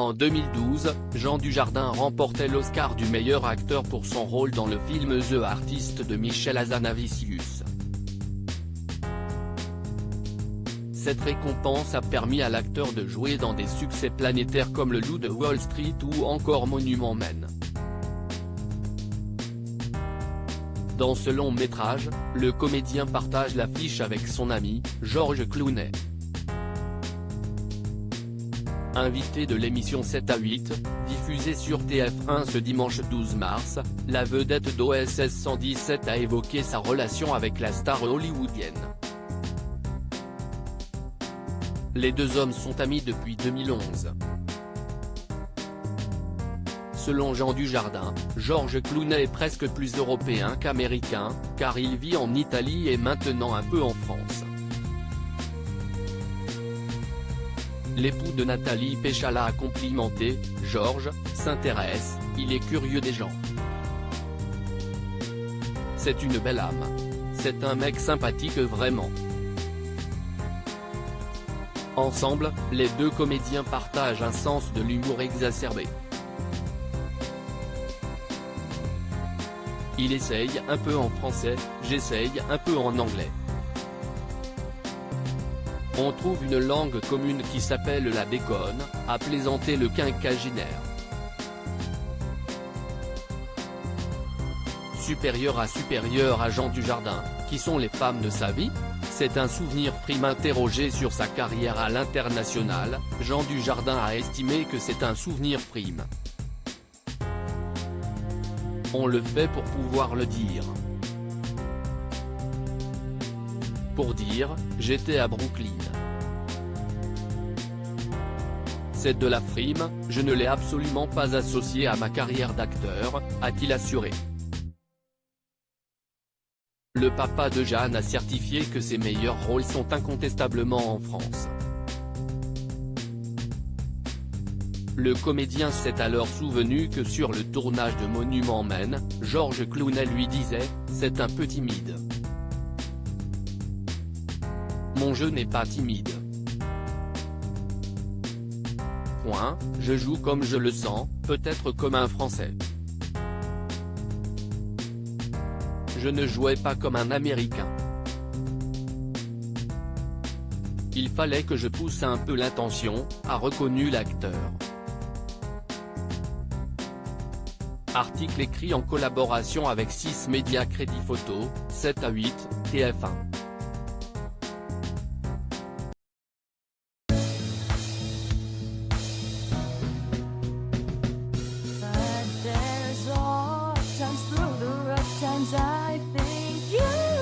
En 2012, Jean Dujardin remportait l'Oscar du meilleur acteur pour son rôle dans le film The Artist de Michel Hazanavicius. Cette récompense a permis à l'acteur de jouer dans des succès planétaires comme Le Loup de Wall Street ou encore Monument Men. Dans ce long métrage, le comédien partage l'affiche avec son ami, George Clooney. Invité de l'émission 7 à 8, diffusée sur TF1 ce dimanche 12 mars, la vedette d'OSS 117 a évoqué sa relation avec la star hollywoodienne. Les deux hommes sont amis depuis 2011. Selon Jean Dujardin, George Clooney est presque plus européen qu'américain, car il vit en Italie et maintenant un peu en France. L'époux de Nathalie Péchala a complimenté « George s'intéresse, il est curieux des gens. C'est une belle âme. C'est un mec sympathique vraiment ». Ensemble, les deux comédiens partagent un sens de l'humour exacerbé. Il essaye un peu en français, j'essaye un peu en anglais. On trouve une langue commune qui s'appelle la béconne, a plaisanté le quinquagénaire. Supérieur à Jean Dujardin, qui sont les femmes de sa vie? C'est un souvenir prime. Interrogé sur sa carrière à l'international, Jean Dujardin a estimé que c'est un souvenir prime. On le fait pour pouvoir le dire. Pour dire, j'étais à Brooklyn. C'est de la frime, je ne l'ai absolument pas associé à ma carrière d'acteur, a-t-il assuré. Le papa de Jeanne a certifié que ses meilleurs rôles sont incontestablement en France. Le comédien s'est alors souvenu que sur le tournage de Monument Men, George Clooney lui disait « C'est un peu timide. Mon jeu n'est pas timide. Point, je joue comme je le sens, peut-être comme un Français. Je ne jouais pas comme un Américain. Il fallait que je pousse un peu l'intention », a reconnu l'acteur. Article écrit en collaboration avec 6 médias Crédit Photo, 7 à 8, TF1. I think you